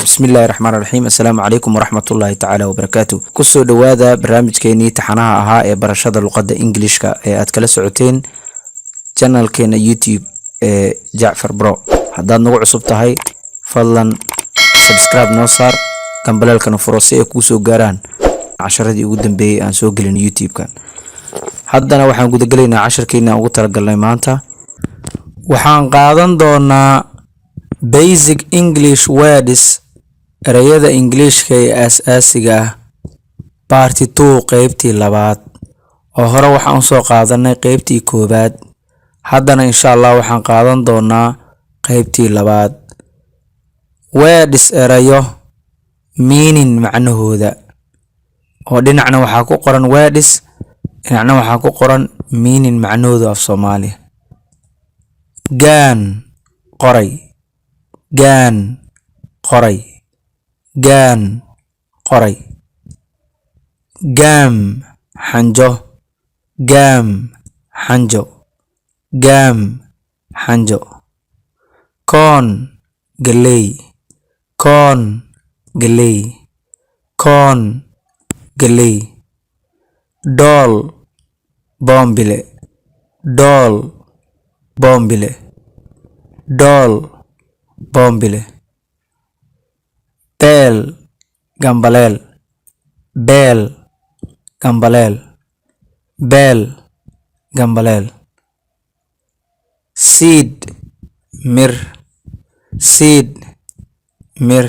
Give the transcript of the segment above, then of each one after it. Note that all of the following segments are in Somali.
بسم الله الرحمن الرحيم. السلام عليكم ورحمة الله تعالى وبركاته. كسو دوادا برنامج كيني تحناها أها برشاد اللغة إنجليشكا أتكلا سعوتين channel كينا يوتيوب جعفر برو. هداد نوع عصبتهاي فضلا سبسكرايب نوصار كان بلالك نفروسي كوسو غاران عشرة دي قدام بي أن سوقلين يوتيوب كان هدانا وحان قد قلينا عشر كينا أغتر قلنا مانتا وحان قادن دونا basic English words erayada Englishka ee aas-aasiga ah part 2 qaybtii labaad oo hore waxaan soo qaadanay qaybtii koobaad haddana insha Allah waxaan qaadan doonaa qaybtii labaad words erayo meaning macnahooda oo dhinacna waxaa ku qoran words dhinacna waxaa ku qoran meaning macnahooda af Soomaali gaan qoray gaan qoray gaan qoray gaam xanjo gaam xanjo gaam xanjo koon galey koon galey koon galey dool boombile dool boombile dool boombile beel gambaleel beel gambaleel beel gambaleel seed mir seed mir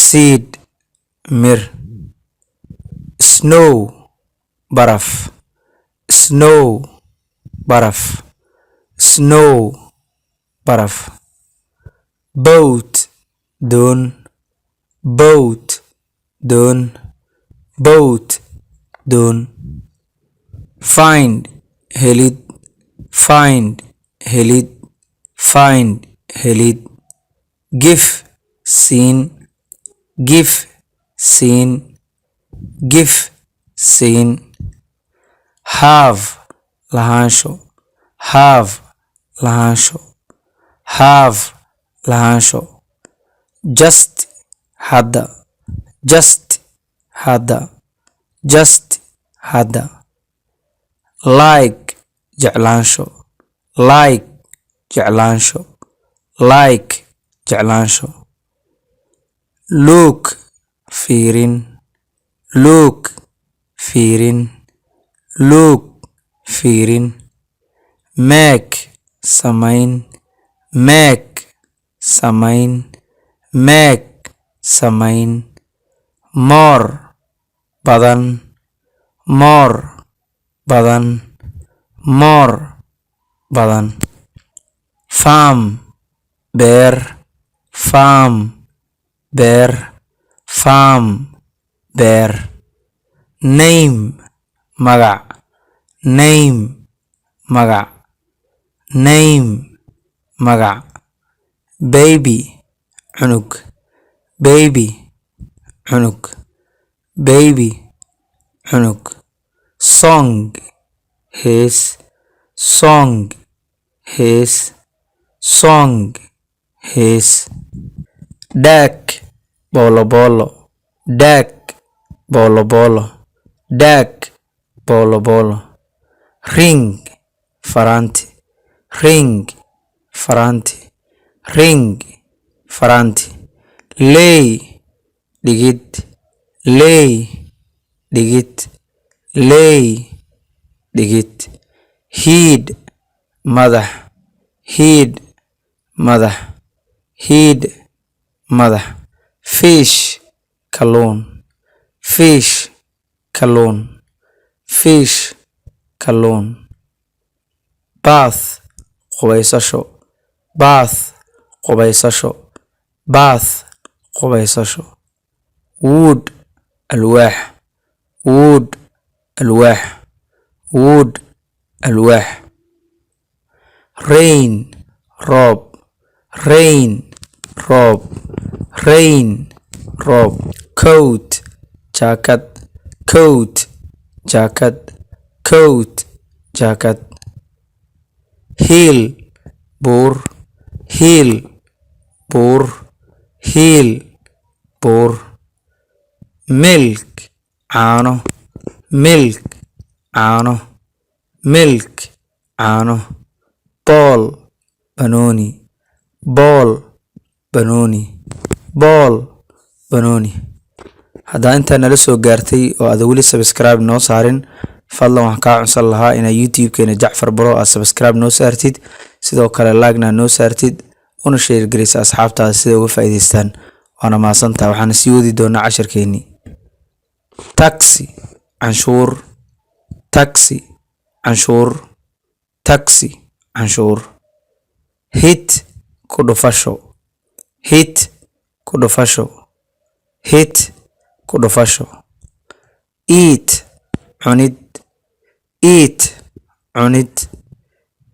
seed mir snow baraf snow baraf snow baraf boat doon boat doon boat doon find helid find helid find helid give siin give siin give siin have lahaansho have lahaansho have lahaansho just hadda just hadda just hadda like jeclaansho like jeclaansho like jeclaansho look fiirin look fiirin look fiirin make samayn make samayn make samayn more badan more badan more badan farm beer farm beer farm beer name magac name magac name magac baby cunug baby cunug baby cunug song hees song hees song hees dag bolo bolo dag bolo bolo dag bolo bolo ring faranti ring faranti ring faranti lay dhigid lay dhigid lay dhigid heed madax heed madax heed madax fish kalluun fish kalluun fish kalluun bath qubaysasho bath qubaysasho bath qubaysasho wood alwaax wood alwaax wood alwaax rain roob rain roob rain roob coat jaakad coat jaakad coat jaakad hill buur hill buur heel buur, milk caano, milk caano, milk caano, ball banooni, ball banooni, ball banooni. haddaa intaa nala soo gaartay oo aad weli subscribe noo saarin, fadlan waxaan kaa cunsan lahaa inaad youtube-keena Jacfar Bro aad subscribe noo saartid, sidoo kale like-na noo saartid, una share garaysa asxaabtaada sida uga faa'iidaystaan. waana mahadsantahay. waxaan sii wadi doonaa casharkeennii. taxi canshuur, taxi canshuur, taxi canshuur. hit ku dhufasho, hit ku dhufasho, hit ku dhufasho. eat cunid, eat cunid,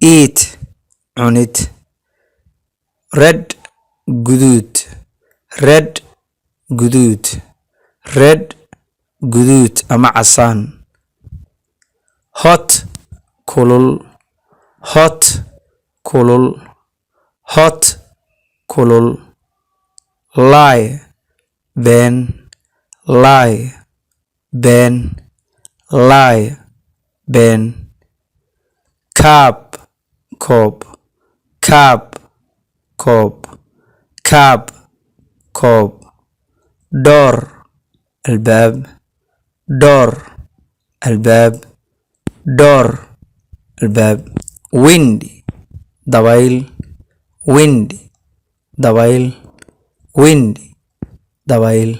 eat cunid. red guduud, red guduud, red guduud ama casaan. hot kulul, hot kulul, hot kulul. lie been, lie been, lie been. cup koob, cup koob, cup koob. door albaab, door albaab, door albaab. wind dabayl, wind dabayl, wind dabayl.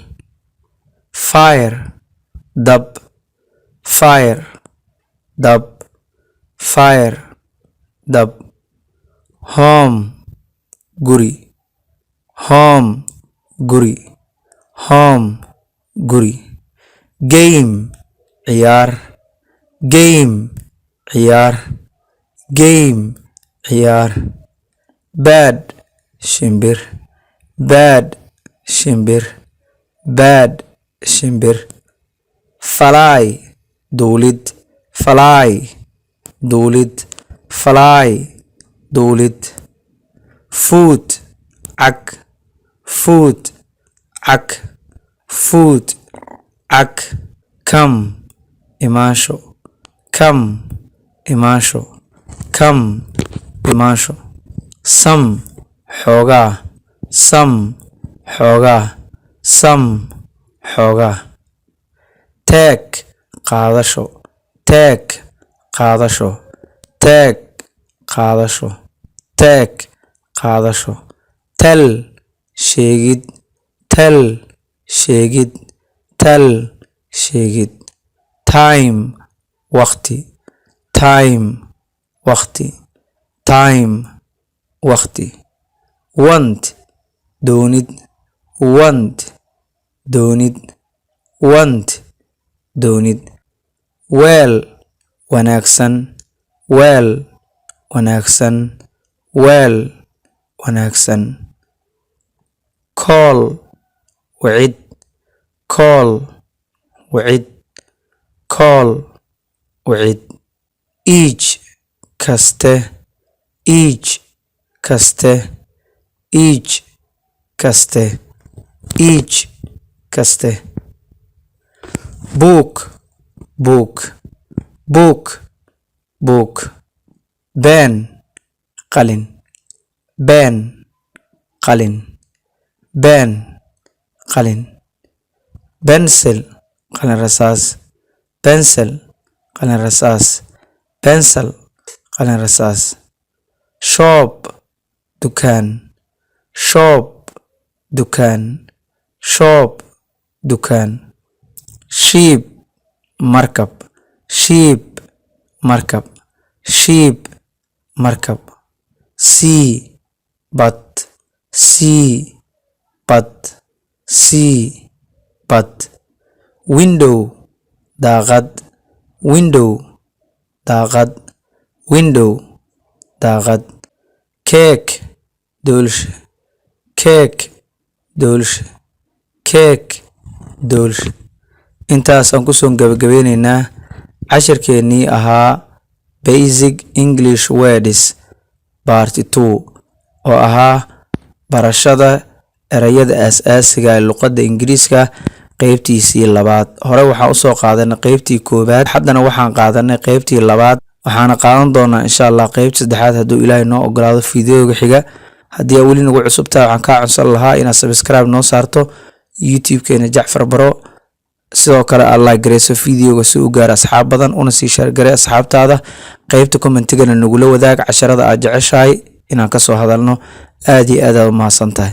fire dab, fire dab, fire dab. home guri, home guri, home guri. game ciyaar, game ciyaar, game ciyaar. bird shimbir, bird shimbir, bird shimbir. fly duulid, fly duulid, fly duulid. food cag, food cag, food cag. come imaansho, come imaansho, come imaansho. some xoogaa, some xoogaa, some xoogaa. take qaadasho, take qaadasho, take qaadasho, take qaadasho. tell sheegid, tell sheegid, tell sheegid. time waqti, time waqti, time waqti. want doonid, want doonid, want doonid. weel wanaagsan, weel wanaagsan, weel wanaagsan. call wicid, call wicid, call wicid. each kaste, each kaste, each kaste, each kaste. book, book, book, book. pen qalin, pen qalin, pen qalin. pencil qalin rasaas, pencil qalin rasaas, pencil qalin rasaas. shop dukaan, shop dukaan, shop dukaan. sheep markab, sheep markab, sheep markab. sea bad, sea bad, sea bad. window daaqad, window daaqad, window daaqad. cake doolsha, cake doolsha, cake doolsha. intaasaan kusoo gabagabeyneynaa cashirkeennii ahaa basic English words part 2 oo ahaa barashada erayada aasaasiga ee luqadda Ingiriiska qaybtiisii labaad. Hore waxaan usoo qaadanay qaybtii koobaad, haddana waxaan qaadanay qaybtii labaad. waxaana qaadan doonaa insha Allah qaybta saddexaad hadduu Ilaahay noo ogolaado fiidiyoga xiga. haddii aad weli nagu cusub tahay waxaan kaa codsan lahaa inaad subscribe noo saarto YouTube-keena Jacfar Baro, sidoo kale aad like gareyso fiidiyoga si uu gaaro asxaab badan, una sii share garee asxaabtaada. qaybta commentigana nagula wadaag casharada aad jeceshahay inaan kasoo hadalno. aad iyo aad u mahadsantahay.